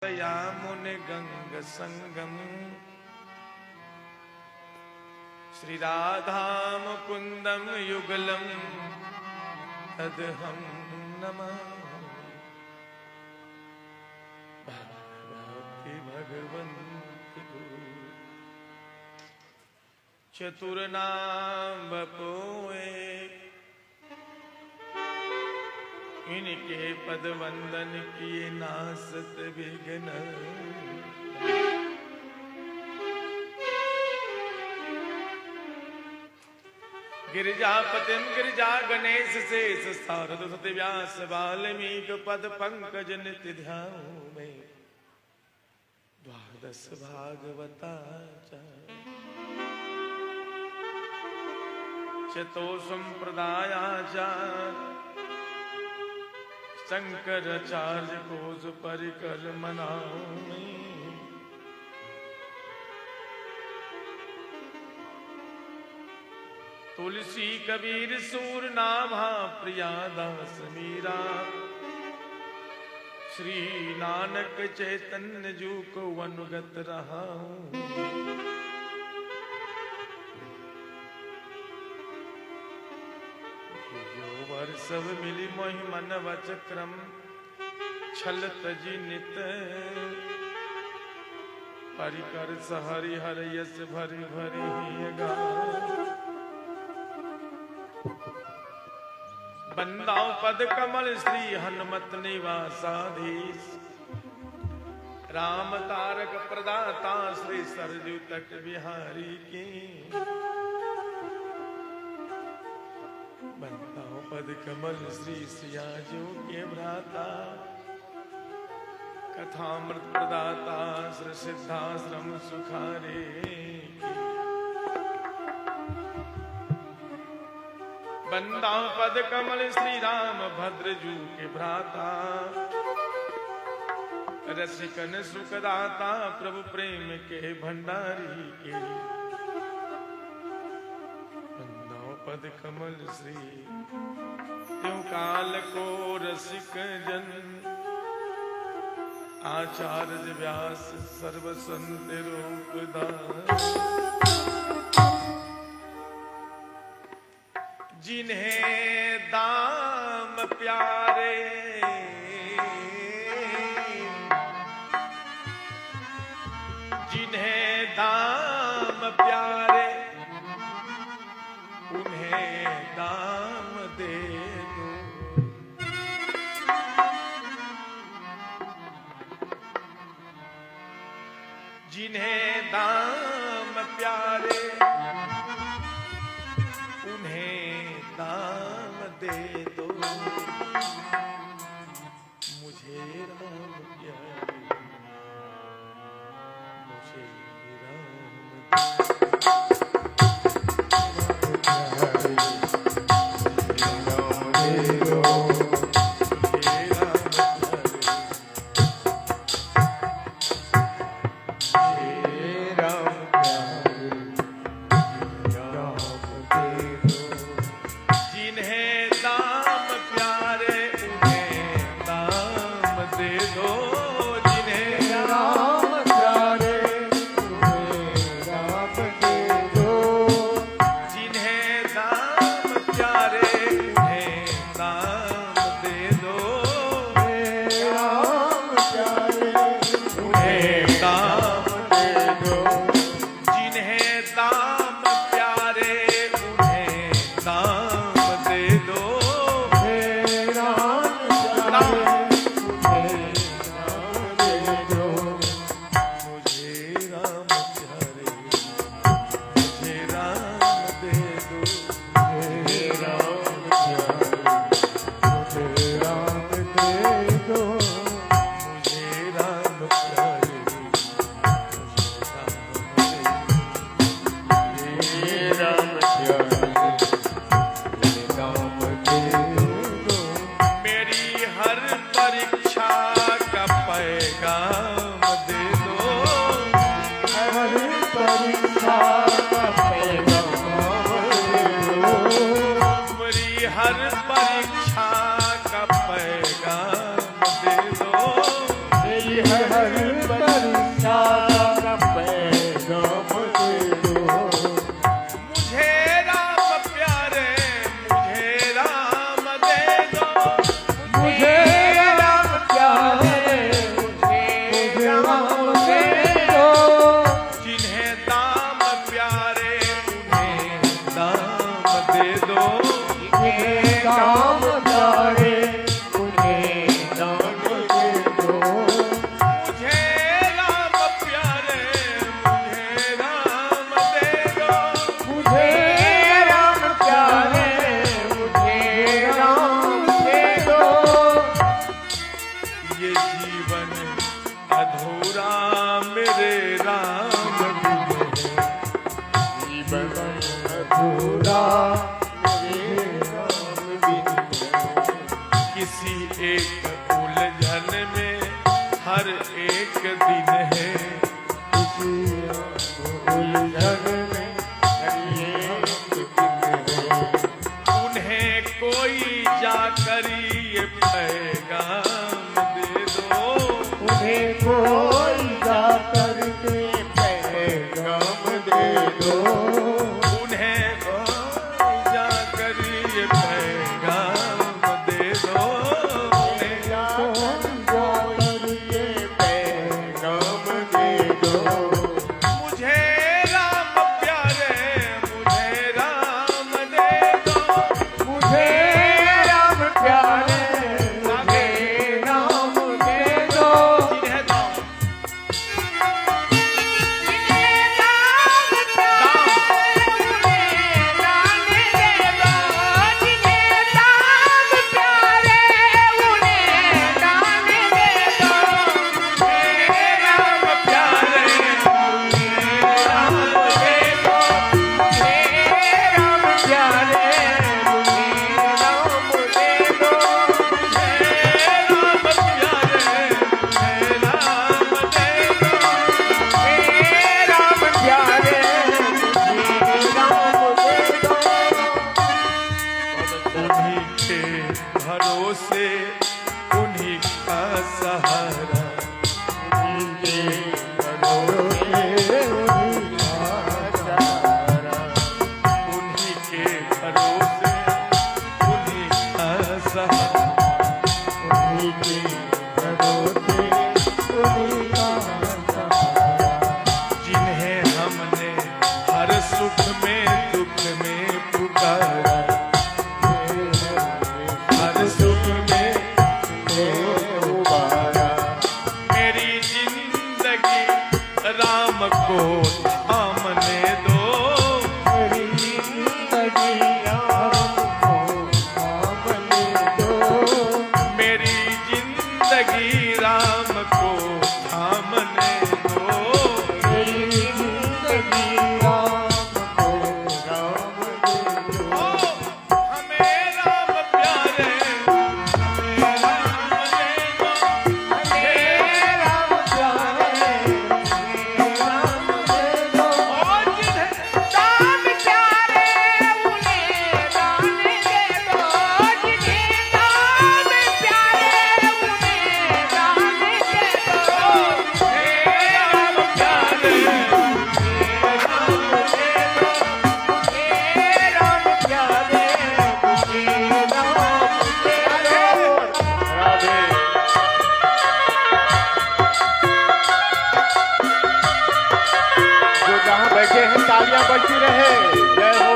मुनि गंग संगम श्री राधा मुकुंदम युगलम तदहम नमामि। भक्ति भगवंत चतुरनाम बपोए इनके पद वंदन किए नासत विघ्न। गिरिजापतिम गिरिजा गणेश शेष शारद सति व्यास वाल्मीकि पद पंकज नित्य ध्यान में द्वादश भागवता चतो संप्रदायाचार्य शंकराचार्य कोश परिकर मनामि। तुलसी कबीर सूर नाभा प्रिया दास मीरा श्री नानक चैतन्य जू को अनुगत रहा। सब मिली मोहि मन वचक्रम छल तजी नित परिकर सहरि हर यस भरि भरि गा। बंदाओ पद कमल श्री हनुमत निवासाधीश राम तारक प्रदाता श्री सरजू तट बिहारी की। बंदाओ पद कमल श्री सियाजू के भ्राता कथामृत प्रदाता श्री सिद्धाश्रम सुखारे। बंदाओ पद कमल श्री राम भद्रजू के भ्राता रसिकन सुखदाता प्रभु प्रेम के भंडारी के। पद कमल श्री त्यों काल को रसिक जन आचार्य व्यास सर्व संत रूपदास। जिन्हें दाम प्यारे जिन्हें दाम प्यारे उन्हें दाम दे दो। जिन्हें दाम प्यारे उन्हें दाम दे दो। मुझे राम प्यारे मुझे हर परीक्षा का पैगाम दे दो। हर राम बिन जीवन अधूरा मेरे राम बिन। किसी एक उलझन में हर एक दिन है, किसी उलझन में हर एक दिन है। उन्हें कोई जाकर ये पैगाम दे दो, उन्हें कोई जाकर के पैगाम दे दो। उन्हें कोई जाकर ये पैगाम दे दो, उन्हें जाकर के पैगाम दे दो। मुझे राम प्यारे, मुझे राम दे दो, मुझे राम प्यारे, मुझे राम दे दो। जिन्हें दाम उन्हीं के भरोसे, उन्हीं का सहारा, उन्हीं के भरोसे, उन्हीं का सहारा। जिन्हें हमने हर सुख में दुख में पुकारा, हर सुख में मेरी जिंदगी राम को थामने दो, मेरी जिंदगी राम को थामने दो। ओ हमें राम प्यारे, हमें राम दे दो, और जिन्हें राम प्यारे, जो जहाँ बैठे हैं तालियां बजती रहे। जय हो।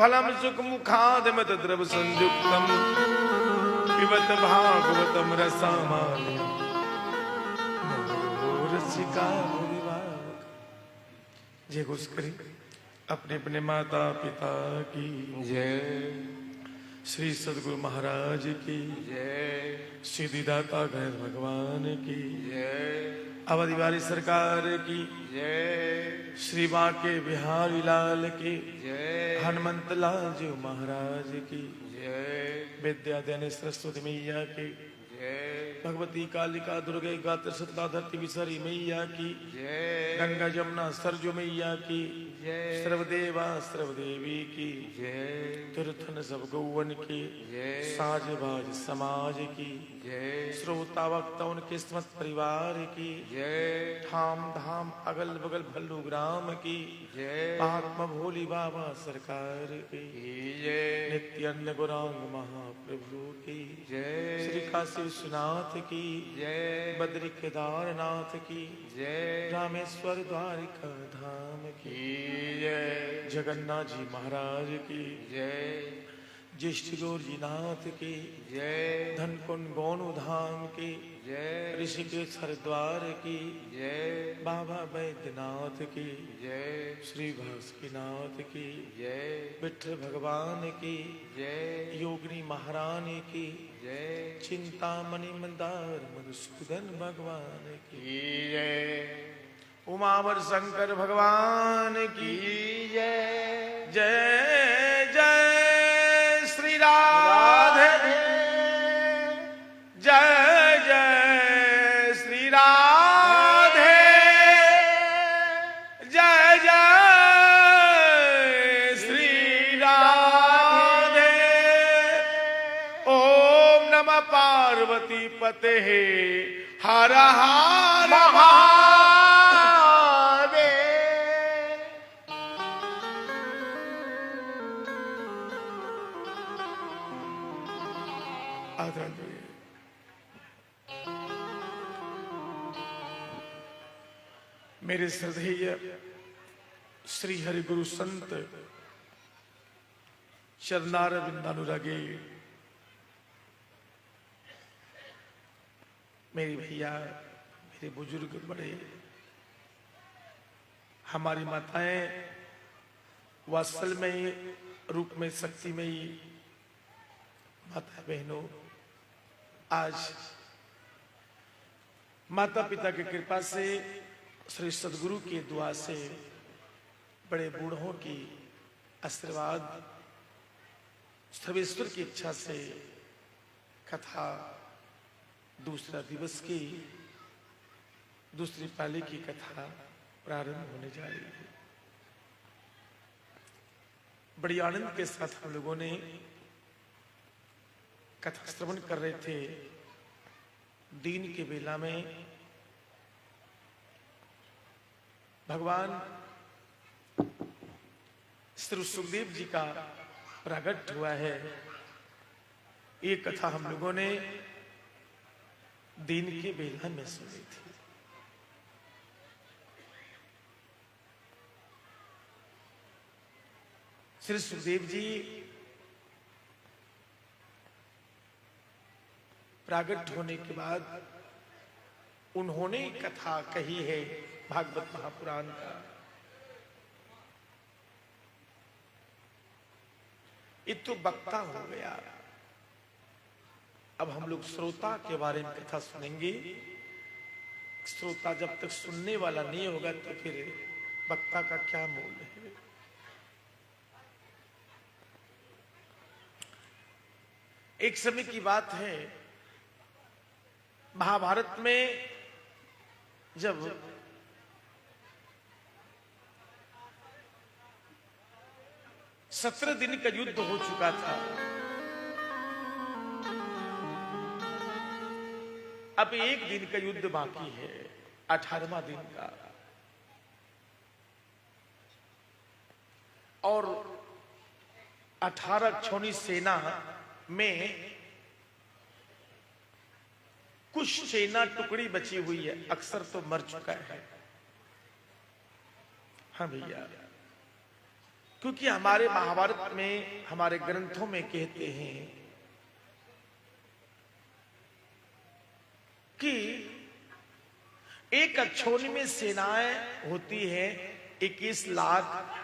फलम सुख मुखादमत द्रव संयुक्तम पिबत भागवतम रसामान्य रसिका भोलिबाग। जय घोष करें अपने अपने माता पिता की जय। श्री सदगुरु महाराज की जय। सिद्धिदाता गणेश भगवान की जय। अवधि वाली सरकार की जय। श्री बांके बिहारी लाल की जय। हनुमंत लाल जी महाराज की जय। विद्या देने सरस्वती मैया की जय। भगवती कालिका दुर्गे गात्र सतला धरती विसरी मैया की जय। गंगा जमुना सरजू मैया की जय। सर्वदेवा सर्वदेवी की जय। तीर्थन सब गौवन की जय। साज बाज समाज की जय। श्रोता वक्ता उनके समस्त परिवार की जय। धाम धाम अगल बगल भल्लू ग्राम की जय। महात्मा भोली बाबा सरकार की जय। नित्यानंद गौरांग महाप्रभु की जय। श्री काशी विश्वनाथ की जय। बद्री केदारनाथ की जय। रामेश्वर द्वारिका धाम की जय। जगन्नाथ जी महाराज की जय। ज्येष्ठ गौर जी नाथ की जय। धन कुंड गौनु धाम की जय। ऋषिकेश हरिद्वार की जय। बाबा बैद्यनाथ की जय। श्री भास्कीनाथ की जय। विठल भगवान की जय। योगिनी महारानी की जय। चिंतामणि मंदार मधुसूदन भगवान की जय। उमावर शंकर भगवान की जय। जय जय श्री राधे जय जय श्री राधे जय जय श्री राधे। ओम नमः पार्वती पते हर हर महादेव। आदरणीय मेरे श्रद्धेय श्री हरि गुरु संत चरणार बिंदानुरागे मेरी भैया मेरे बुजुर्ग बड़े हमारी माताएं वात्सल में रूप में शक्ति में ही माता बहनों आज माता पिता की कृपा से श्री सदगुरु की दुआ से बड़े बूढ़ों की आशीर्वाद सर्वेश्वर की इच्छा से कथा दूसरा दिवस की दूसरी पाली की कथा प्रारंभ होने जा रही है। बड़ी आनंद के साथ हम लोगों ने कथा श्रवण कर रहे थे। दिन के बेला में भगवान श्री सुखदेव जी का प्रकट हुआ है। ये कथा हम लोगों ने दिन के बेला में सुनी थी। श्री सुखदेव जी प्रकट होने के बाद उन्होंने कथा कही है भागवत महापुराण का। ये तो वक्ता हो गया। अब हम लोग श्रोता के बारे में कथा सुनेंगे। श्रोता जब तक सुनने वाला नहीं होगा तो फिर वक्ता का क्या मूल्य है। एक समय की बात है, महाभारत में जब सत्रह दिन का युद्ध हो चुका था, अब एक दिन का युद्ध बाकी है, 18वां दिन का। और 18 क्षौणी सेना में कुछ सेना टुकड़ी बची हुई है, अक्सर तो मर चुका है। हाँ भैया, क्योंकि हमारे महाभारत में हमारे ग्रंथों में कहते हैं कि एक अक्षोणी में सेनाएं होती है 21 लाख।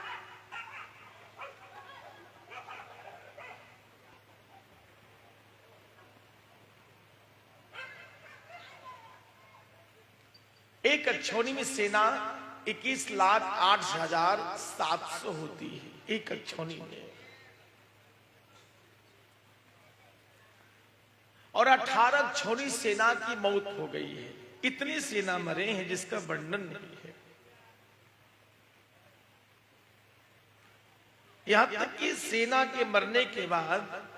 एक अक्षोणी में सेना 21,08,700 होती है एक अक्षोणी में, और 18 अक्षोणी सेना की मौत हो गई है। इतनी सेना मरे हैं जिसका वर्णन नहीं है। यहां तक कि सेना के मरने के बाद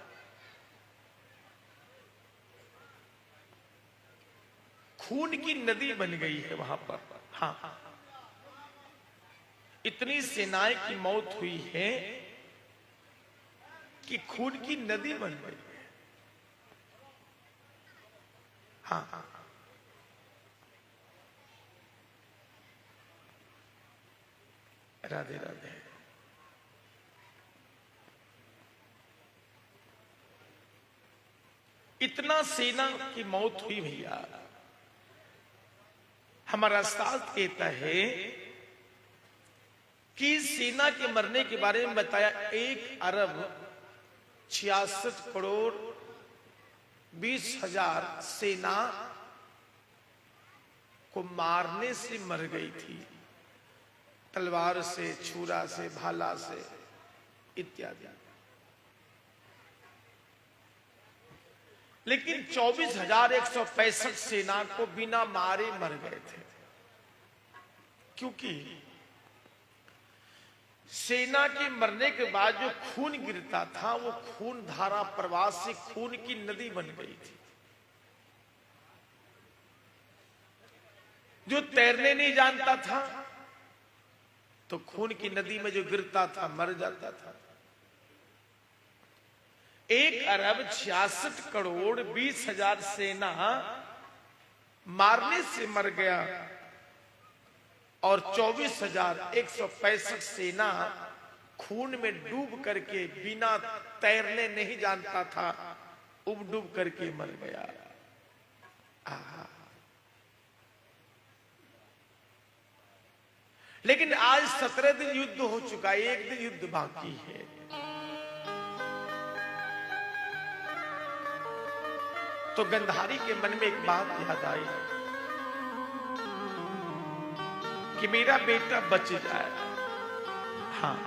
खून की नदी बन गई है वहां पर। हाँ, इतनी सेनाएं की मौत हुई है कि खून की नदी बन गई है। हाँ, राधे राधे। इतना सेना की मौत हुई भैया। हमारा शास्त्र कहता है कि सेना के मरने के बारे में बताया 1,66,20,000 सेना को मारने से मर गई थी, तलवार से, छुरा से, भाला से इत्यादि। लेकिन 24,165 सेना को बिना मारे मर गए थे, क्योंकि सेना के मरने के बाद जो खून गिरता था वो खून धारा प्रवाह से खून की नदी बन गई थी। जो तैरने नहीं जानता था तो खून की नदी में जो गिरता था मर जाता था। 1,66,20,000 सेना मारने से मर गया और 24,165 सेना खून में डूब करके बिना तैरने नहीं जानता था, उब डूब करके मर गया। लेकिन आज 17 दिन युद्ध हो चुका है, एक दिन युद्ध बाकी है। तो गंधारी के मन में एक बात याद आई कि मेरा बेटा बच जाए। हाँ,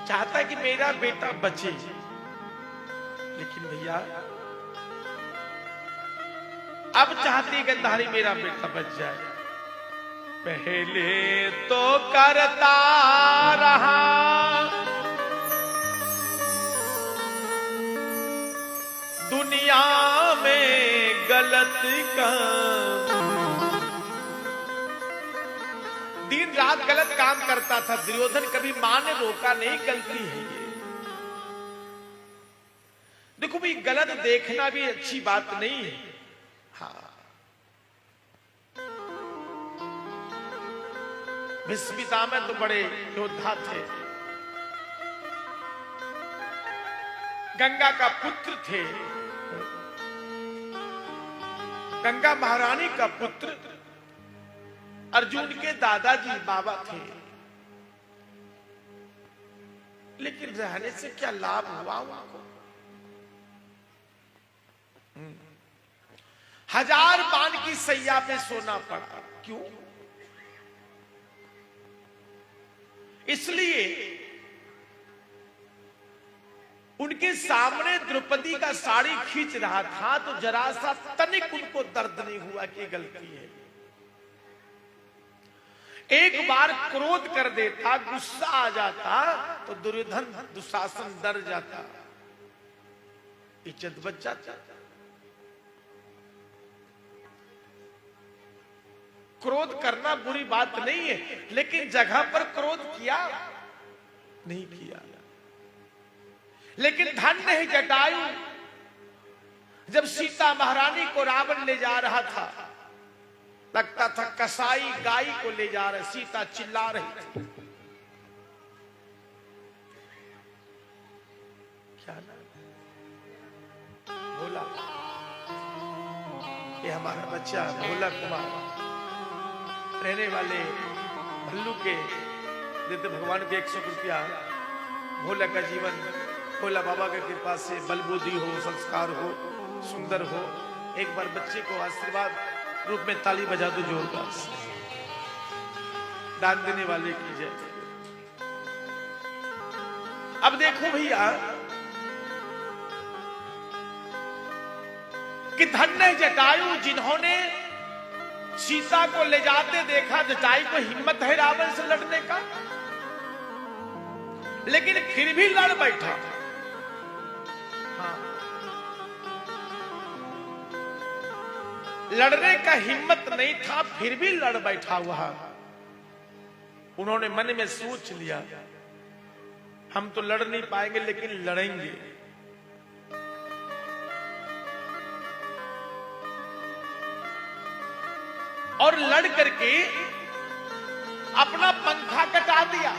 चाहता कि मेरा बेटा बचे, लेकिन भैया अब चाहती गंधारी मेरा बेटा बच जाए। पहले तो करता रहा दुनिया में गलत काम, दिन रात गलत काम करता था दुर्योधन, कभी मां ने रोका नहीं, गलती है ये। देखो भाई, गलत देखना भी अच्छी बात नहीं है। हाँ, भीष्म में तो बड़े योद्धा थे, गंगा का पुत्र थे, गंगा महारानी का पुत्र, अर्जुन के दादाजी बाबा थे। लेकिन रहने से क्या लाभ हुआ उनको? 1000 बाण की सैया पे सोना पड़ा। क्यों? इसलिए उनके सामने द्रौपदी का साड़ी खींच रहा था तो जरा सा तनिक उनको दर्द नहीं हुआ कि गलती है। एक बार क्रोध कर देता, गुस्सा आ जाता तो दुर्योधन दुशासन डर जाता, इज्जत बच जाता। क्रोध करना बुरी बात नहीं है, लेकिन जगह पर क्रोध किया नहीं किया। लेकिन धन्य है जटायु, जब सीता महारानी को रावण ले जा रहा था, लगता था कसाई गाय को ले जा रहे, सीता चिल्ला रही थी, क्या ना भोला, ये हमारा बच्चा भोला कुमार रहने वाले भल्लू के, देते भगवान के 100 रुपया। भोला का जीवन भोला बाबा की कृपा से बलबुद्धि हो, संस्कार हो, सुंदर हो। एक बार बच्चे को आशीर्वाद रूप में ताली बजा दो जोरदार से। दान देने वाले की जय। अब देखो भैया कि धन्य जटायु, जिन्होंने सीता को ले जाते देखा। जटायु को हिम्मत है रावण से लड़ने का, लेकिन फिर भी लड़ बैठा। हाँ, लड़ने का हिम्मत नहीं था, फिर भी लड़ बैठा हुआ। उन्होंने मन में सोच लिया हम तो लड़ नहीं पाएंगे, लेकिन लड़ेंगे। और लड़ करके अपना पंखा कटा दिया,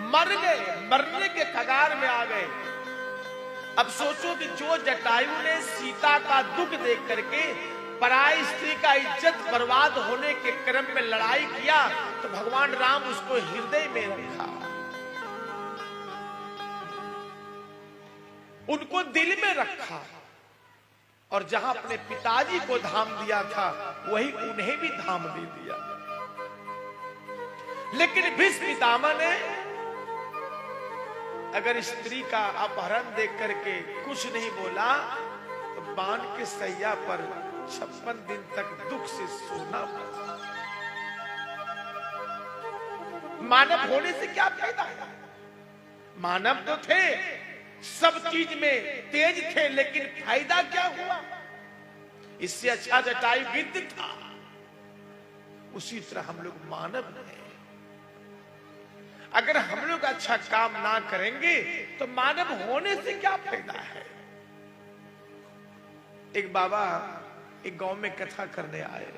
मर गए, मरने के कगार में आ गए। अब सोचो कि जो जटायु ने सीता का दुख देख करके पराई स्त्री का इज्जत बर्बाद होने के क्रम में लड़ाई किया, तो भगवान राम उसको हृदय में रखा, उनको दिल में रखा। और जहां अपने पिताजी को धाम दिया था, वही उन्हें भी धाम दे दिया। लेकिन भीष्म पितामह ने अगर स्त्री का अपहरण देख करके कुछ नहीं बोला, तो बाण के सैया पर 56 दिन तक दुख से सोना पड़ा। मानव होने से क्या फायदा है? मानव तो थे, सब चीज में तेज थे, लेकिन फायदा क्या हुआ? इससे अच्छा जटायु गिद्ध था। उसी तरह हम लोग मानव हैं। अगर हम लोग अच्छा काम ना करेंगे तो मानव होने से क्या फायदा है? एक बाबा एक गांव में कथा करने आए,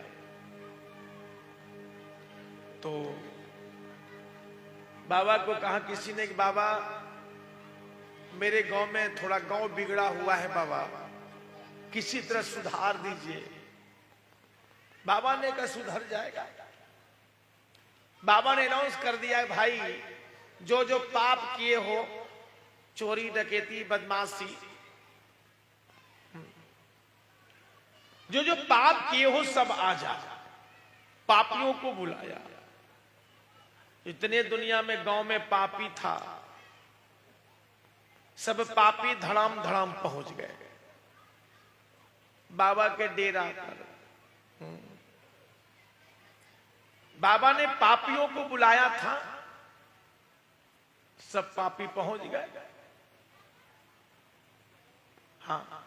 तो बाबा को कहा किसी ने कि बाबा मेरे गांव में थोड़ा गांव बिगड़ा हुआ है, बाबा किसी तरह सुधार दीजिए। बाबा ने कहा सुधर जाएगा। बाबा ने अनाउंस कर दिया है भाई, जो जो पाप किए हो, चोरी डकैती बदमाशी, जो जो पाप किए हो सब आ जा। पापियों को बुलाया। इतने दुनिया में गांव में पापी था, सब पापी धड़ाम धड़ाम पहुंच गए बाबा के डेरा पर। बाबा ने पापियों को बुलाया था, सब पापी पहुंच गए। हाँ,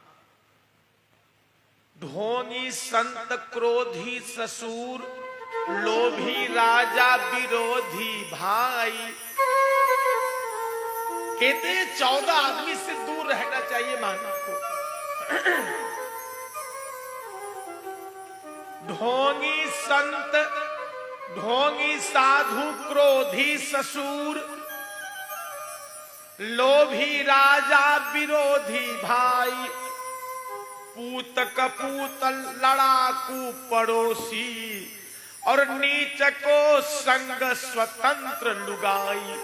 ढोंगी संत क्रोधी ससुर, लोभी राजा विरोधी भाई। कहते हैं 14 आदमी से दूर रहना चाहिए मानव को। ढोंगी संत, ढोंगी साधु, क्रोधी ससुर, लोभी राजा विरोधी भाई। पूत कपूत लड़ाकू पड़ोसी, और नीच को संग स्वतंत्र लुगाई।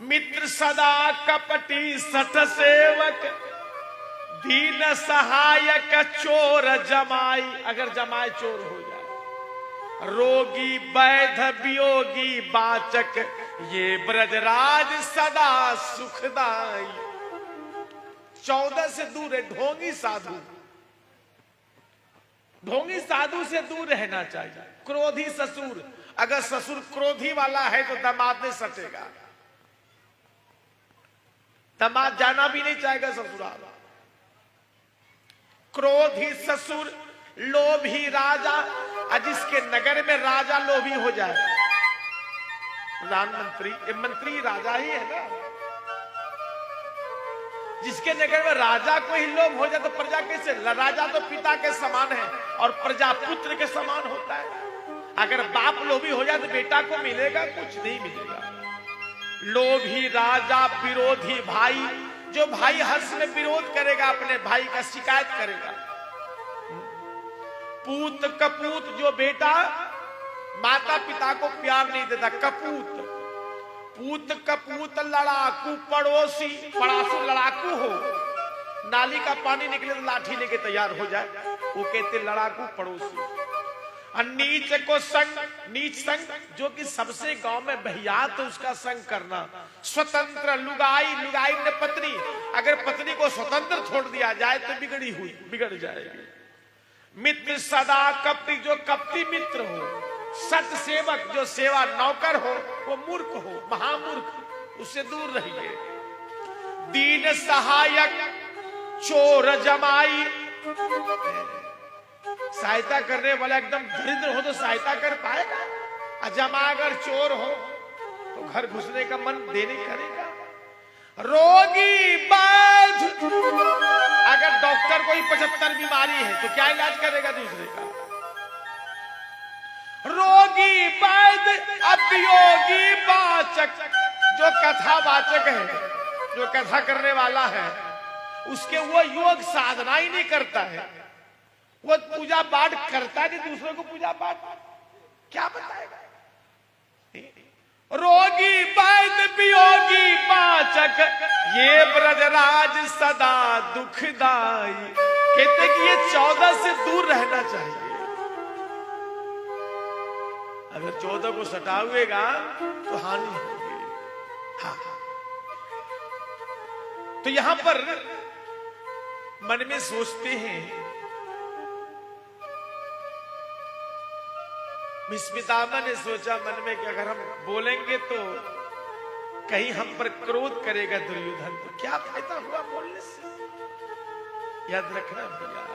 मित्र सदा कपटी सठ सेवक, दीन सहायक चोर जमाई। अगर जमाई चोर हो जाए, रोगी वैध वियोगी बाचक, ये ब्रजराज सदा सुखदाई। 14 से दूर है ढोंगी साधु। ढोंगी साधु से दूर रहना चाहिए। क्रोधी ससुर, अगर ससुर क्रोधी वाला है तो दामाद नहीं सटेगा, दामाद जाना भी नहीं चाहेगा ससुराल। क्रोधी ससुर, लोभी राजा, जिसके नगर में राजा लोभी हो जाए, प्रधानमंत्री मंत्री राजा ही है ना। जिसके नगर में राजा को ही लोभ हो जाए तो प्रजा कैसे? राजा तो पिता के समान है और प्रजा पुत्र के समान होता है। अगर बाप लोभी हो जाए तो बेटा को मिलेगा? कुछ नहीं मिलेगा। लोभी राजा विरोधी भाई, जो भाई हर्ष में विरोध करेगा, अपने भाई का शिकायत करेगा। पूत कपूत, जो बेटा माता पिता को प्यार नहीं देता, कपूत। पूत कपूत लड़ाकू, पड़ोसी पड़ासू लड़ाकू हो, नाली का पानी निकले तो लाठी लेके तैयार हो जाए, वो कहते लड़ाकू पड़ोसी। और नीच को संग, नीच संग, जो कि सबसे गांव में बहियात तो उसका संग करना। स्वतंत्र लुगाई, लुगाई ने पत्नी, अगर पत्नी को स्वतंत्र छोड़ दिया जाए तो बिगड़ी हुई बिगड़ जाएगी। मित्र सदा कपटी, जो कपटी मित्र हो। सत सेवक, जो सेवा नौकर हो वो मूर्ख हो, महामूर्ख, उससे दूर रहिए। दीन सहायक, चोर जमाई, सहायता करने वाला एकदम दरिद्र हो तो सहायता कर पाएगा, अजमा अगर चोर हो तो घर घुसने का मन देने करेगा। रोगी वैध, अगर डॉक्टर को ही 75 बीमारी है तो क्या इलाज करेगा दूसरे का। रोगी वैध, अभियोगी वाचक, जो कथावाचक है, जो कथा करने वाला है, उसके वो योग साधना ही नहीं करता है, वो पूजा पाठ करता नहीं, दूसरों को पूजा पाठ क्या बताएगा। रोगी वैद्य वियोगी वाचक, ये ब्रजराज सदा दुखदाई। कहते कि ये 14 से दूर रहना चाहिए। अगर 14 को सटावेगा तो हानि होगी। हाँ, तो यहां पर मन में सोचते हैं, भीष्मितामह ने सोचा मन में कि अगर हम बोलेंगे तो कहीं हम पर क्रोध करेगा दुर्योधन, तो क्या फायदा हुआ बोलने से। याद रखना भैया।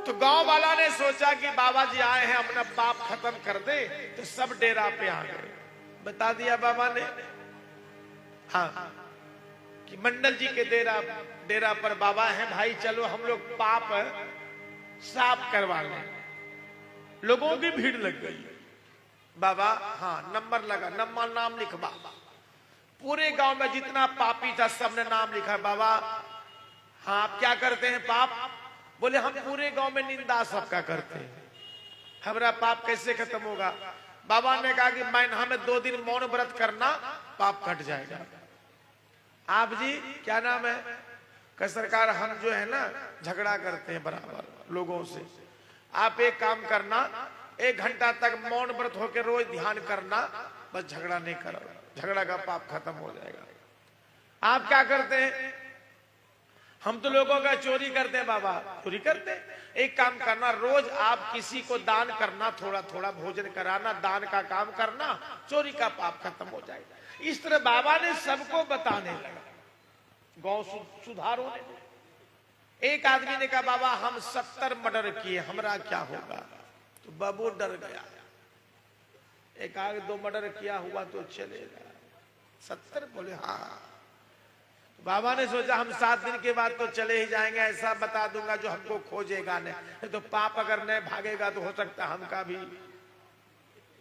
तो गांव वाला ने सोचा कि बाबा जी आए हैं, अपना पाप खत्म कर दे, तो सब डेरा पे आ गए। बता दिया बाबा ने, हाँ, कि मंडल जी के डेरा पर बाबा हैं, भाई चलो हम लोग पाप साफ करवा लें। लोगों की भीड़ लग गई। बाबा, हाँ, नंबर लगा, नंबर नाम लिखवा। पूरे गांव में जितना पापी था सबने नाम लिखा। बाबा, हाँ, आप क्या करते हैं पाप? बोले हम पूरे गांव में निंदा सबका करते हैं, हमारा पाप कैसे खत्म होगा? बाबा ने कहा कि महीना में 2 दिन मौन व्रत करना, पाप कट जाएगा। आप जी क्या नाम है? कह सरकार हम जो है ना झगड़ा करते हैं बराबर लोगों से, आप एक काम करना, 1 घंटा तक मौन व्रत होकर रोज ध्यान करना, बस झगड़ा नहीं करो, झगड़ा का पाप खत्म हो जाएगा। आप क्या करते हैं? हम तो लोगों का चोरी करते हैं। बाबा, चोरी करते हैं? एक काम करना, रोज आप किसी को दान करना, थोड़ा थोड़ा भोजन कराना, दान का काम करना, चोरी का पाप खत्म हो जाएगा। इस तरह बाबा ने सबको बताने लगा, गांव सुधार होने लगा। एक आदमी ने कहा बाबा हम 70 मर्डर किए, हमरा क्या होगा? तो बाबू डर गया। एक आगे 2 मर्डर किया हुआ तो चलेगा, 70? बोले हाँ। तो बाबा ने सोचा हम 7 दिन के बाद तो चले ही जाएंगे, ऐसा बता दूंगा जो हमको खोजेगा नहीं, तो पाप अगर नहीं भागेगा तो हो सकता हमका भी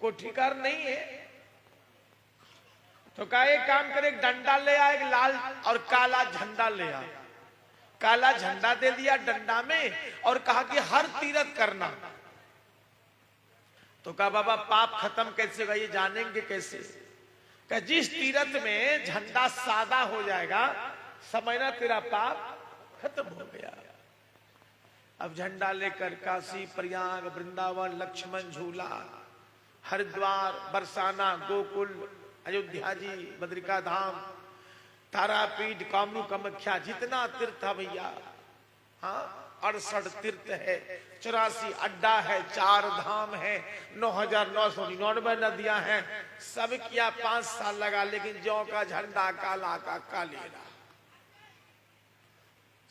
कोई ठिकाना नहीं है। तो कहा एक काम करे, एक डंडा ले आ, एक लाल और काला झंडा ले आ। काला झंडा दे दिया डंडा में और कहा कि हर तीरथ करना। तो कहा बाबा पाप खत्म कैसे होगा, ये जानेंगे कैसे? कहा जिस तीरथ में झंडा सादा हो जाएगा, समझना तेरा पाप खत्म हो गया। अब झंडा लेकर काशी, प्रयाग, वृंदावन, लक्ष्मण झूला, हरिद्वार, बरसाना, गोकुल, अयोध्या जी, बद्रिका धाम, तारापीठ, कामरू कामाख्या, जितना तीर्थ है भैया, हाँ, 68 तीर्थ है, 84 अड्डा है, 4 धाम है, 9,999 नदियां हैं, सब किया 5 साल लगा, लेकिन जौ का झंडा काला का कालेरा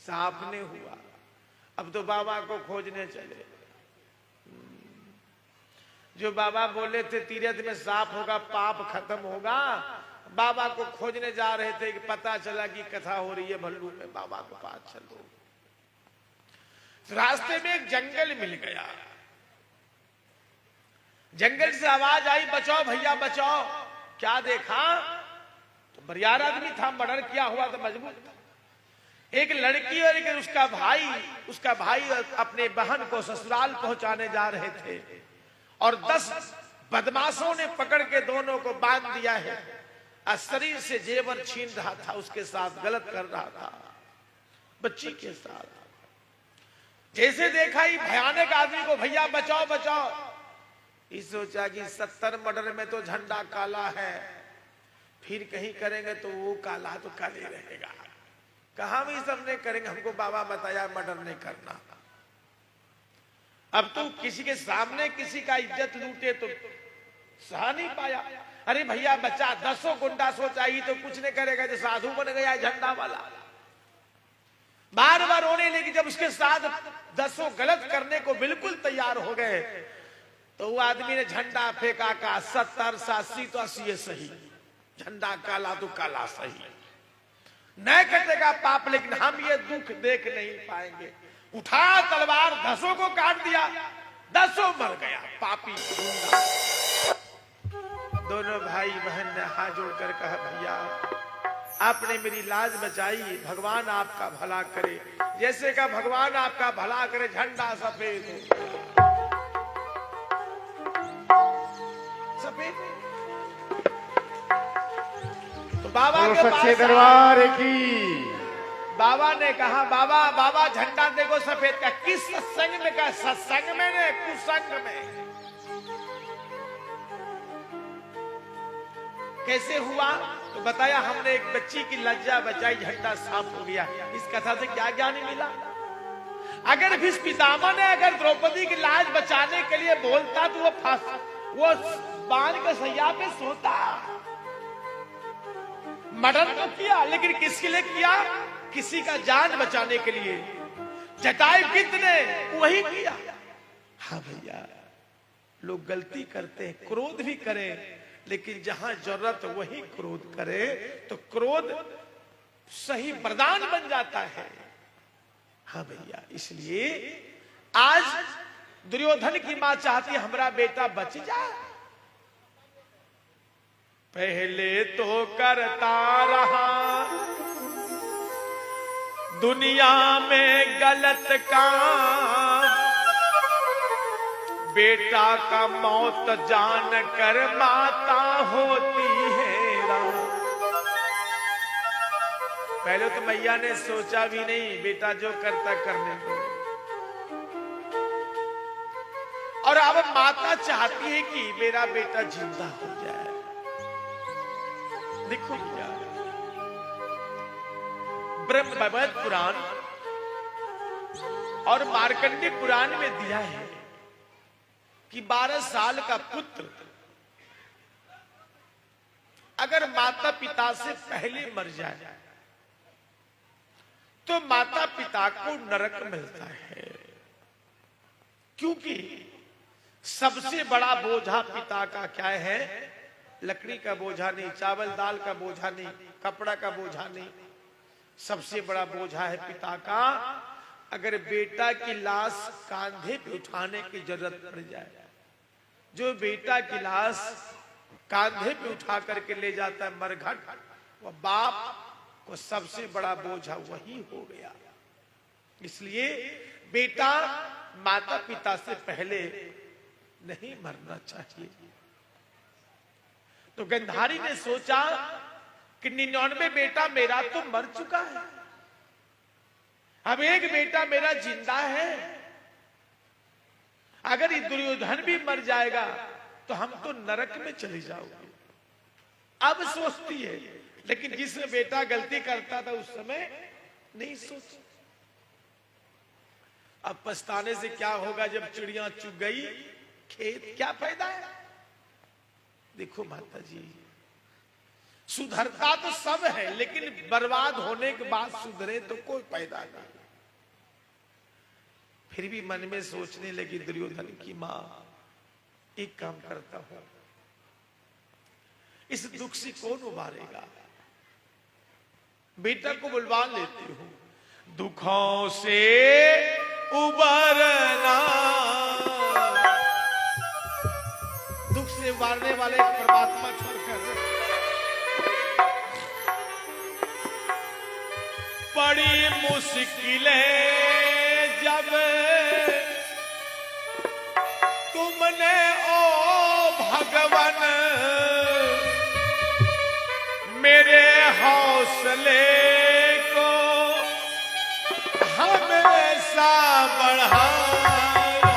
साफ नहीं हुआ। अब तो बाबा को खोजने चले। जो बाबा बोले थे तीर्थ में साफ होगा, पाप खत्म होगा, बाबा को खोजने जा रहे थे कि पता चला कि कथा हो रही है भल्लू में, बाबा के पास चलो। रास्ते में एक जंगल मिल गया। जंगल से आवाज आई, बचाओ भैया बचाओ। क्या देखा? तो बरियार आदमी था, मर्डर किया हुआ तो मजबूर था। एक लड़की और एक उसका भाई अपने बहन को ससुराल पहुंचाने जा रहे थे और 10 बदमाशों ने पकड़ के दोनों को बांध दिया है और शरीर से जेवर छीन रहा था, उसके साथ गलत कर रहा था, बच्ची के साथ। जैसे देखा ही भयानक आदमी को, भैया बचाओ बचाओ। ये सोचा कि 70 मर्डर में तो झंडा काला है, फिर कहीं करेंगे तो वो काला तो काले रहेगा, कहा भी सबने करेंगे, हमको बाबा बताया मर्डर नहीं करना। अब तू किसी के सामने किसी का इज्जत लूटे तो सहा नहीं पाया। अरे भैया बच्चा, 10 गुंडा सोचा ही तो कुछ नहीं करेगा, जो साधु बन गया झंडा वाला। बार बार रोने लगी। जब उसके साथ 10 गलत करने को बिल्कुल तैयार हो गए तो वो आदमी ने झंडा फेंका का 70 80 तो 80 सही, झंडा काला तो काला सही, न कटेगा पाप लेकिन हम ये दुख देख नहीं पाएंगे। उठा तलवार, 10 को काट दिया, 10 मर गया पापी गुंडा। दोनों भाई बहन ने हाथ जोड़कर कहा, भैया आपने मेरी लाज बचाई, भगवान आपका भला करे। जैसे का भगवान आपका भला करे, झंडा सफेद सफेद। तो बाबा के सच्चे पास दरबार की बाबा ने कहा, बाबा झंडा देखो सफेद का। किस सत्संग में का? सत्संग में ने कुसंग में। कैसे हुआ? तो बताया हमने एक बच्ची की लज्जा बचाई, झंडा साफ हो गया। इस कथा से क्या ज्ञान मिला? अगर भीष्म पितामह ने अगर द्रौपदी की लाज बचाने के लिए बोलता तो वो बाण के सैया पे सोता। मर्डर तो किया लेकिन किसके लिए किया? किसी का जान बचाने के लिए। जटायु कितने वही किया। हाँ भैया, लोग गलती करते हैं, क्रोध भी करें, लेकिन जहां जरूरत वही क्रोध करे तो क्रोध सही वरदान बन जाता है। हाँ भैया, इसलिए आज दुर्योधन की मां चाहती है हमारा बेटा बच जाए। पहले तो करता रहा दुनिया में गलत काम, बेटा का मौत जान कर माता होती है राम। पहले तो मैया ने सोचा भी नहीं, बेटा जो करता करने दो। और अब माता चाहती है कि मेरा बेटा जिंदा हो जाए। देखो भैया, ब्रह्म भगवत पुराण और मार्कंडेय पुराण में दिया है कि 12 साल का पुत्र अगर माता पिता से पहले मर जाए तो माता पिता को नरक मिलता है, क्योंकि सबसे बड़ा बोझा पिता का क्या है? लकड़ी का बोझा नहीं, चावल दाल का बोझा नहीं, कपड़ा का बोझा नहीं, सबसे बड़ा बोझा है पिता का। अगर बेटा की लाश कांधे पे उठाने की जरूरत पड़ जाए, जो बेटा की लाश कांधे पे उठा करके ले जाता है मरघट, वह बाप को सबसे बड़ा बोझा वही हो गया। इसलिए बेटा माता पिता से पहले नहीं मरना चाहिए। तो गंधारी ने सोचा कि 99 बेटा मेरा तो मर चुका है, अब एक बेटा मेरा जिंदा है। अगर ये दुर्योधन भी मर जाएगा तो हम तो नरक में चले जाओगे। अब सोचती है, लेकिन जिस बेटा गलती करता था उस समय नहीं सोच। अब पछताने से क्या होगा? जब चिड़िया चुग गई खेत, क्या फायदा है? देखो माता जी, सुधरता तो सब है, लेकिन बर्बाद होने के बाद सुधरे तो कोई फायदा नहीं। फिर भी मन में सोचने लगी दुर्योधन की मां, एक काम करता हूं, इस दुख से कौन उबारेगा? बेटा को बुलवा लेती हूं। दुखों से उबरना, दुख से उबारने वाले परमात्मा छोड़कर मुश्किलें जब तुमने ओ भगवन मेरे हौसले को हमेशा बढ़ाया,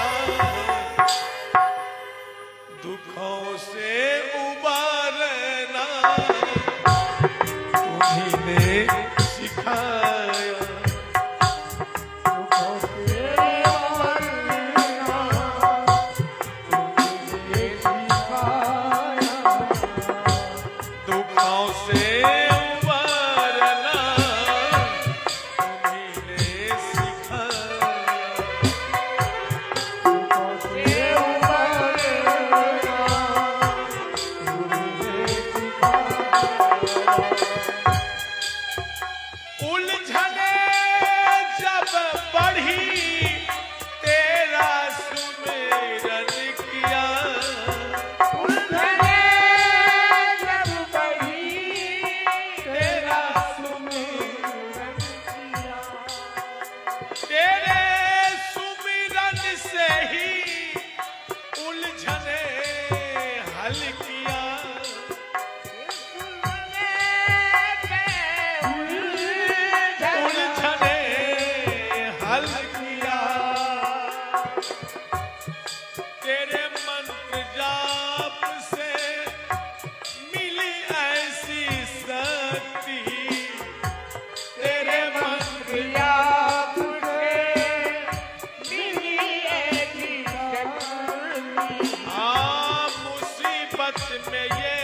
दुखों से उबारना तुम्हीं ने सिखाया। दुखों से उबारना तुम्हीं ने उलझने जब बढ़ी तेरा सुमिरन किया, उलझने जब बढ़ी तेरा सुमिरन किया, तेरे सुमिरन से ही उलझने हल किया। उलझने हल किया, तेरे मंत्र जाप से मिली ऐसी शक्ति, तेरे मंत्र जाप से मिली ऐसी शक्ति। मुसीबत में ये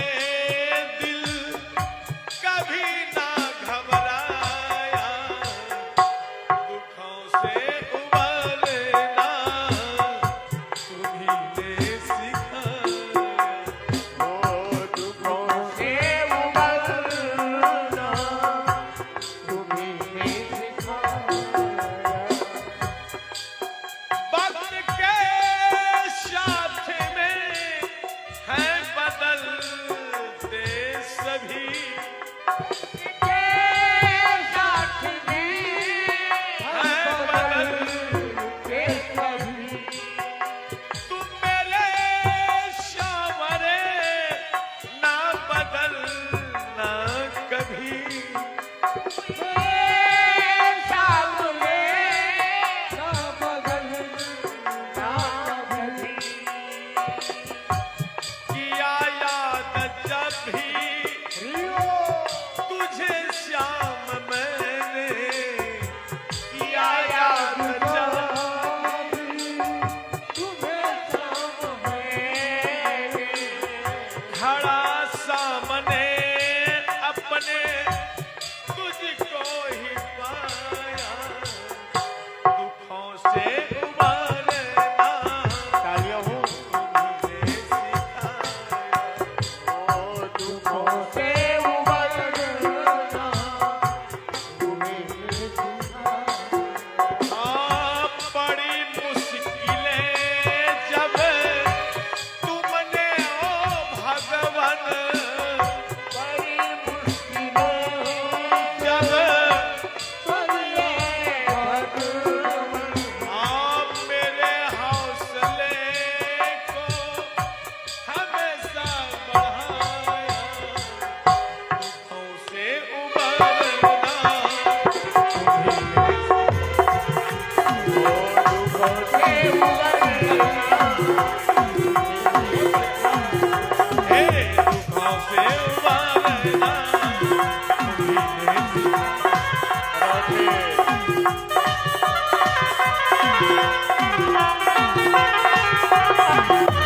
दिल कभी ना घबराया, दुखों से उबरना तुम्हीं ने सिखाया। ओ दुखों से उबरना तुम्हीं ने सिखाया। वक्त के साथ में है बदलते सभी, के साथ में है बदल के सभी। तुम मेरे शावरे ना बदलना कभी, सामने ना बदलना कभी। किया याद जब भी रियो तुझे श्याम मैंने, किया याद जब तुम्हें शाम मैंने खड़ा सामने अपने तुझको ही पाया, दुखों से उबारना तालियां हो। तुम्हीं ने सिखाया। ओ दुखों से उबरना तुम्हीं ने सिखाया। बड़ी मुश्किलें जब तुमने ओ भगवन बड़ी मुश्किलें जब तुमने भगवन आप मेरे हौसले को हमेशा बढ़ाया, दुखों से उबरना तुम्हीं ने दुखों से उबरना हे दुखों से उबारना तुम्हीं ने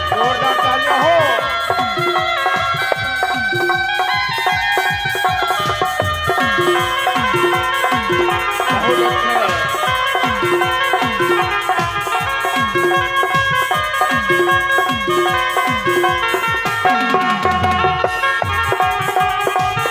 जोरदार तालियां हो। बहुत अच्छा।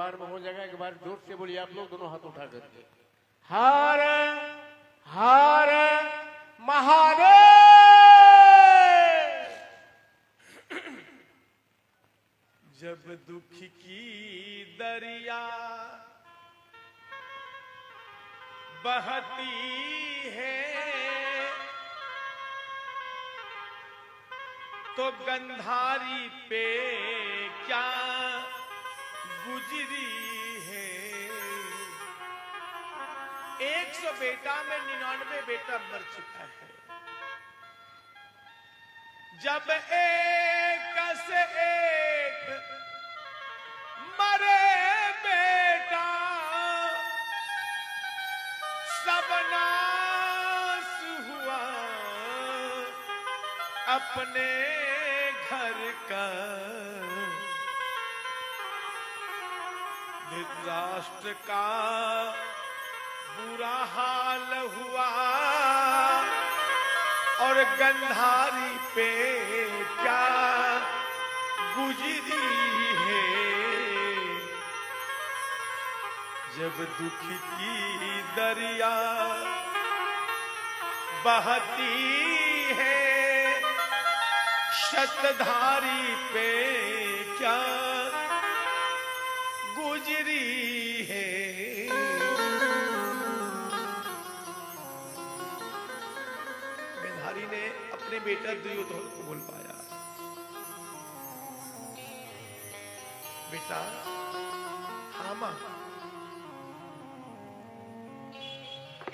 दरबार में हो जाएगा। एक बार जोर से बोलिए आप लोग दोनों हाथ उठा करके, हर हर महादेव। जब दुख की दरिया बहती है तो गंधारी पे क्या गुजरी है। 100 बेटा में 99 बेटा मर चुका है। जब एक से एक मरे बेटा सब नाश हुआ अपने घर का। धृतराष्ट्र का बुरा हाल हुआ और गंधारी पे क्या गुजरी है। जब दुख की दरिया बहती है शतधारी पे क्या गुजरी है। गंधारी ने अपने बेटा दुर्योधन को बोल पाया, बेटा हाँ मां,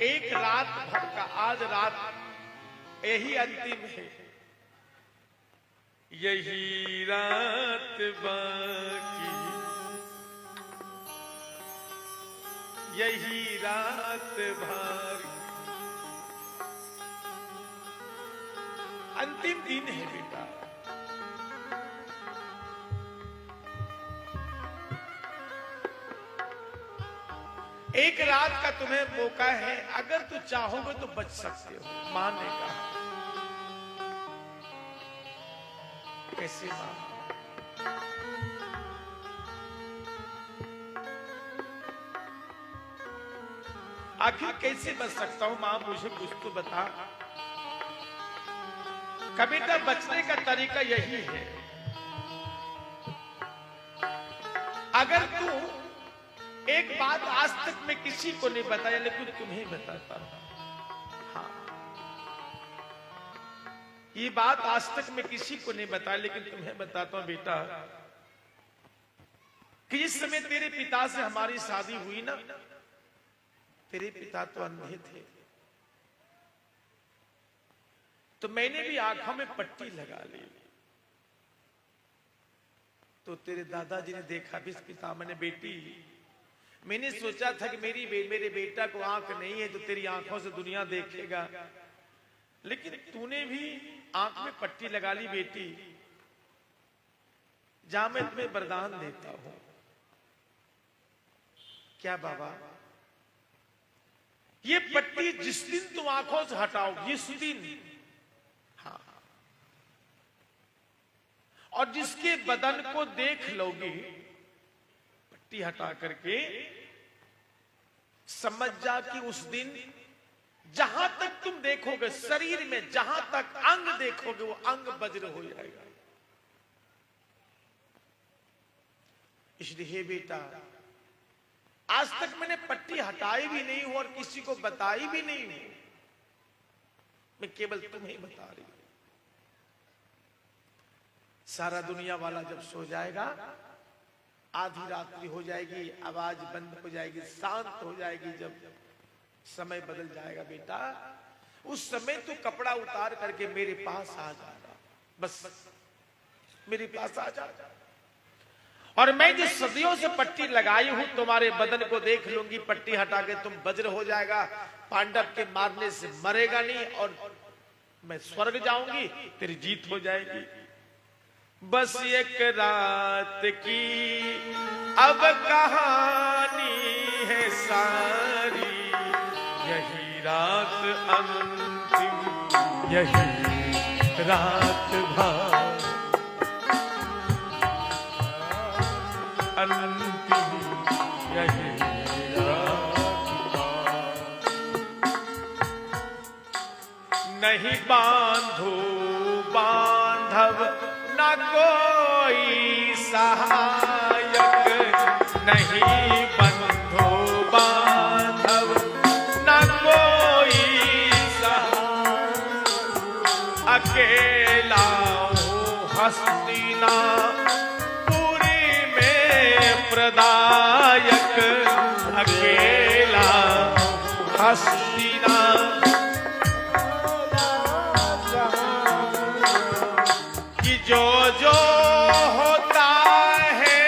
एक रात भर का, आज रात यही अंतिम है, यही रात बाकी, यही रात भारी, अंतिम दिन है बेटा। एक रात का तुम्हें मौका है, अगर तू चाहोगे तो बच सकते हो। मां ने कहा, कैसे मां? आखिर कैसे बच सकता हूं मां, मुझे कुछ तो बता। कभी तक बचने का तरीका यही है, अगर तू एक बात आज तक मैं किसी को नहीं बताया लेकिन तुम्हें बताता हूं। हाँ, ये बात आज तक मैं किसी को नहीं बताया लेकिन तुम्हें बताता हूं बेटा, कि इस समय तेरे पिता से हमारी शादी हुई ना, तेरे पिता तो अंधे थे, तो मैंने भी आंखों में पट्टी लगा ली। तो तेरे दादाजी ने देखा, भी पिता मैंने बेटी, मैंने सोचा था कि मेरे बेटा को आंख नहीं है तो तेरी आंखों से दुनिया देखेगा, लेकिन तूने भी आंख में पट्टी लगा ली बेटी। जा मैं तुम्हें वरदान देता हूं। क्या बाबा? ये पट्टी जिस दिन तुम आंखों से हटाओ, जिस दिन, हाँ, और जिसके बदन को देख लोगी, पट्टी हटा करके समझ जा कि उस दिन जहां तक तुम देखोगे शरीर में, जहां तक अंग देखोगे वो अंग वज्र हो जाएगा। इसलिए बेटा, आज तक मैंने पट्टी हटाई भी नहीं हूं और किसी को बताई भी नहीं हूं, मैं केवल तुम्हें बता रही हूं। सारा दुनिया वाला जब सो जाएगा, आधी रात्रि हो जाएगी, आवाज बंद हो जाएगी, शांत हो जाएगी, जब समय बदल जाएगा बेटा, उस समय तू कपड़ा उतार करके मेरे पास आ जाना, बस मेरे पास आ जा। और मैं जिस सदियों से पट्टी लगाई हूं तुम्हारे बदन को देख लूंगी, पट्टी हटा के तुम वज्र हो जाएगा, पांडव के मारने से मरेगा नहीं, और मैं स्वर्ग जाऊंगी, तेरी जीत हो जाएगी। बस एक रात की अब कहानी है सारी, यही रात अंतिम, यही रात अंतिम। नहीं बांधो बांधव न कोई सहायक, नहीं बंधो बांधव न कोई सहायक, अकेला हूँ हस्तिनापुरी में प्रदायक, अकेला हस्तिना जो जो होता है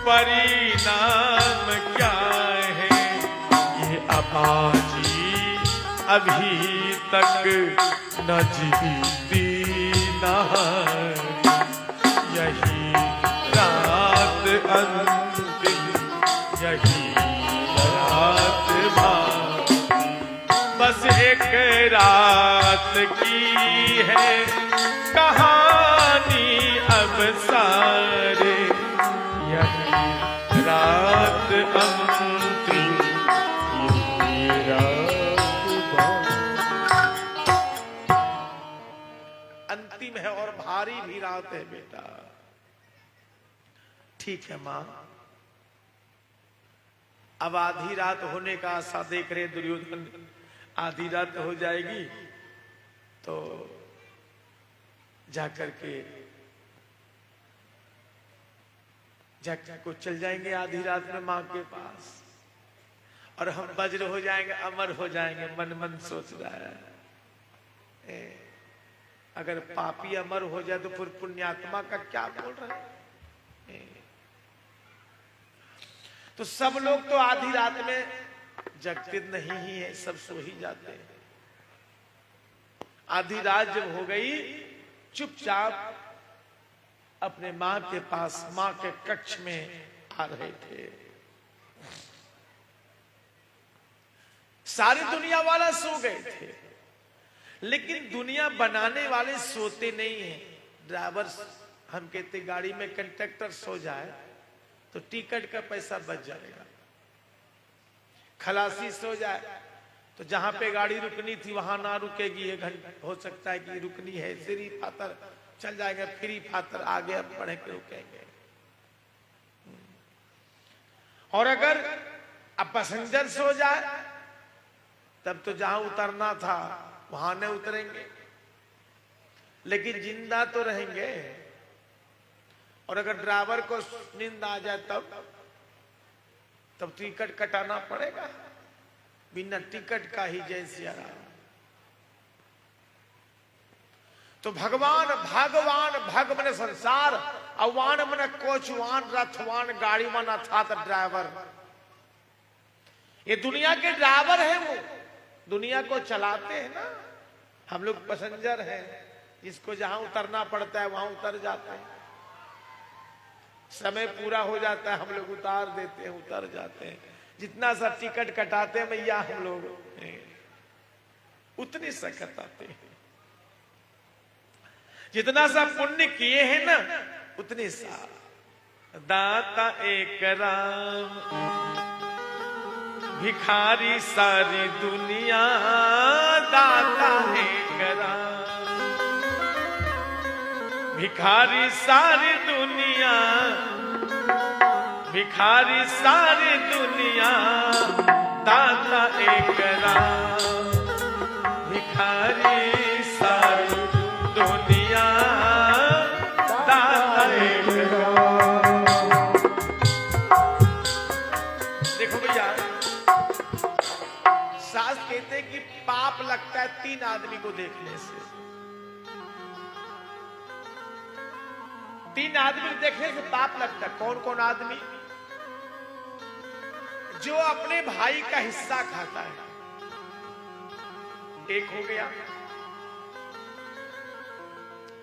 परिणाम क्या है, ये अबाजी अभी तक न जीती नारी, यही रात अंतिम, यही रात भारी, बस एक रात की है कहानी अब सारे, यही रात अंतिम, यही रात अंतिम है और भारी भी रात है बेटा। ठीक है मां, अब आधी रात होने का आशा देख रहे दुर्योधन, आधी रात हो जाएगी तो जाकर को चल जाएंगे आधी रात में मां के पास, और हम वज्र हो जाएंगे, अमर हो जाएंगे। मन मन सोच रहा है अगर पापी अमर हो जाए तो फिर पुण्यात्मा का क्या बोल रहे हैं। तो सब लोग तो आधी रात में जगते नहीं ही है, सब सो ही जाते हैं। आधी रात जब हो गई, चुपचाप अपने मां के पास, मां के कक्ष में आ रहे थे। सारी दुनिया वाला सो गए थे, लेकिन दुनिया बनाने वाले सोते नहीं हैं। ड्राइवर, हम कहते गाड़ी में कंडक्टर सो जाए तो टिकट का पैसा बच जाएगा। खलासी सो जाए तो जहां पे गाड़ी रुकनी थी वहां ना रुकेगी, 1 घंटा हो सकता है कि रुकनी है, फ्री फातर चल जाएगा, फ्री फातर आगे अब बढ़े के रुकेंगे। और अगर अब पैसेंजर सो जाए तब तो जहां उतरना था वहां नहीं उतरेंगे, लेकिन जिंदा तो रहेंगे। और अगर ड्राइवर को नींद आ जाए तब टिकट कटाना पड़ेगा, बिना टिकट का ही जय सिया राम। तो भगवान भग मन संसार, अवान मन कोचवान रथवान गाड़ी मन अर्थात ड्राइवर। ये दुनिया के ड्राइवर है, वो दुनिया को चलाते हैं ना। हम लोग पैसेंजर हैं, जिसको जहां उतरना पड़ता है वहां उतर जाते हैं। समय पूरा हो जाता है, हम लोग उतार देते हैं, उतर जाते हैं। जितना सा टिकट कटाते हैं भैया हम लोग, उतनी सा कटाते हैं। जितना सा पुण्य किए हैं ना, उतनी सा। दाता एक राम, भिखारी सारी दुनिया, दाता एक राम, भिखारी सारी दुनिया, भिखारी सारी दुनिया, दाता एक राम, भिखारी सारी दुनिया, दाता एक राम। देखो भैया, सास कहते कि पाप लगता है 3 आदमी को देखने से। 3 आदमी देखने से पाप लगता है। कौन कौन आदमी? जो अपने भाई का हिस्सा खाता है, एक हो गया,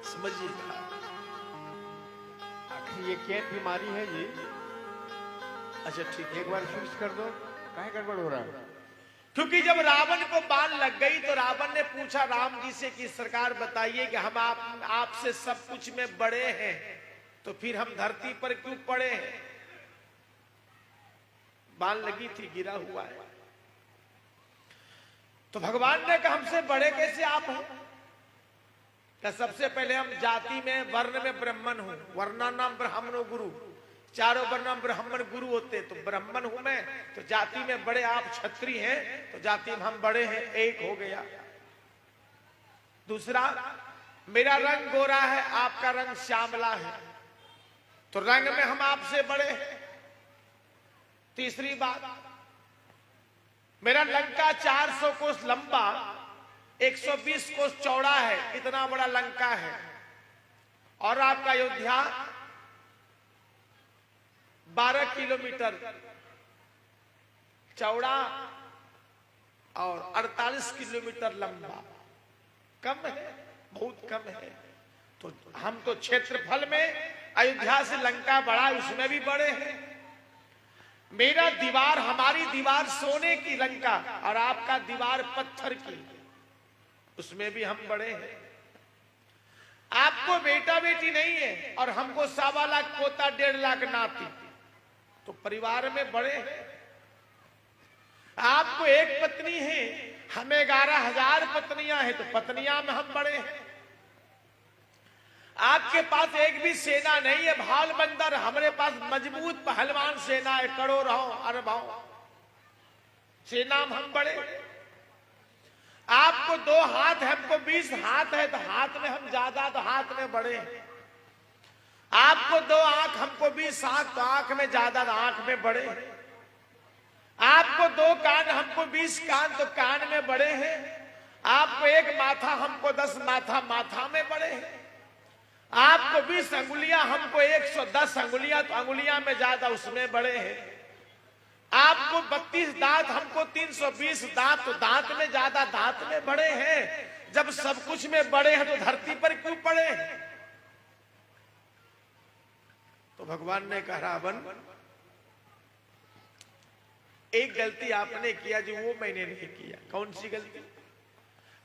समझिएगा। आखिर ये क्या बीमारी है जी? अच्छा ठीक है, एक बार फिक्स कर दो, काहे गड़बड़ हो रहा है? क्योंकि जब रावण को बाण लग गई तो रावण ने पूछा राम जी से कि सरकार बताइए कि हम आपसे सब कुछ में बड़े हैं, तो फिर हम धरती पर क्यों पड़े हैं? बाण लगी थी, गिरा हुआ है। तो भगवान ने कहा हमसे बड़े कैसे आप हैं? कि सबसे पहले हम जाति में वर्ण में ब्राह्मण हूं, वर्णा नाम ब्राह्मणो गुरु, चारों वर्ण ब्राह्मण गुरु होते, तो ब्राह्मण हूं मैं, तो जाति में बड़े आप क्षत्रिय हैं, तो जाति में हम बड़े हैं, एक हो गया। दूसरा, मेरा रंग गोरा है, आपका रंग श्यामला है, तो रंग में हम आपसे बड़े हैं। तीसरी बात, मेरा लंका 400 कोस लंबा 120 कोस चौड़ा है, इतना बड़ा लंका है, और आपका अयोध्या 12 किलोमीटर चौड़ा और 48 किलोमीटर लंबा। कम है, बहुत कम है। तो हम तो क्षेत्रफल में अयोध्या से लंका बड़ा, उसमें भी बड़े हैं। मेरा दीवार, हमारी दीवार सोने की लंका, और आपका दीवार पत्थर की, उसमें भी हम बड़े हैं। आपको बेटा बेटी नहीं है और हमको 1.25 लाख पोता, 1.5 लाख नाती, तो परिवार में बड़े हैं। आपको एक पत्नी है, हमें 11,000 पत्नियां हैं, तो पत्नियां में हम बड़े हैं। आपके पास एक भी सेना नहीं है, भाल बंदर, हमारे पास मजबूत पहलवान सेना है, करोड़ों अरबों सेना में हम बड़े। आपको 2 हाथ है, हमको 20 हाथ है, तो हाथ में हम ज्यादा, तो हाथ में बड़े हैं। आपको 2 आंख, हमको 20 आंख, तो आंख में ज्यादा, तो आंख में बड़े हैं। आपको 2 कान, हमको 20 कान, तो कान में बड़े हैं। आपको 1 माथा, हमको 10 माथा, माथा में बड़े हैं। आपको 20 अंगुलियां, हमको 110 अंगुलियां, तो अंगुलियां में ज्यादा, उसमें बड़े हैं। आपको 32 दांत, हमको 320 दांत, तो दांत में ज्यादा, दांत में बड़े हैं। जब सब कुछ में बड़े हैं, तो धरती पर क्यों पड़े हैं? तो भगवान ने कहा, रावण, एक गलती आपने किया जो वो मैंने नहीं किया। कौन सी गलती?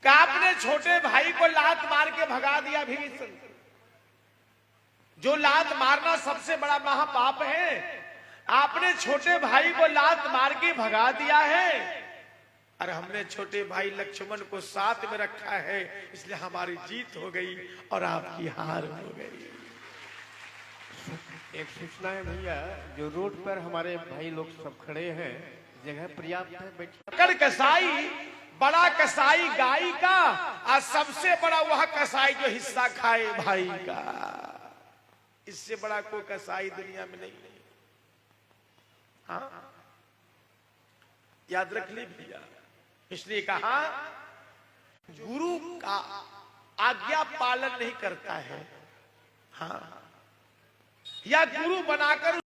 कि आपने छोटे भाई को लात मार के भगा दिया विभीषण। जो लात मारना सबसे बड़ा महापाप है, आपने छोटे भाई को लात मार के भगा दिया है। और हमने छोटे भाई लक्ष्मण को साथ में रखा है, इसलिए हमारी जीत हो गई और आपकी हार हो गई। एक सूचना है भैया, जो रोड पर हमारे भाई लोग सब खड़े हैं, जगह पर्याप्त है बैठने। कड़ कसाई, बड़ा कसाई गाय का, और सबसे बड़ा वह कसाई जो हिस्सा खाए भाई का। इससे बड़ा कोई कसाई दुनिया में नहीं है। हाँ, याद रख ली भैया। इसलिए कहा, गुरु का आज्ञा पालन नहीं करता है, हाँ, या गुरु बनाकर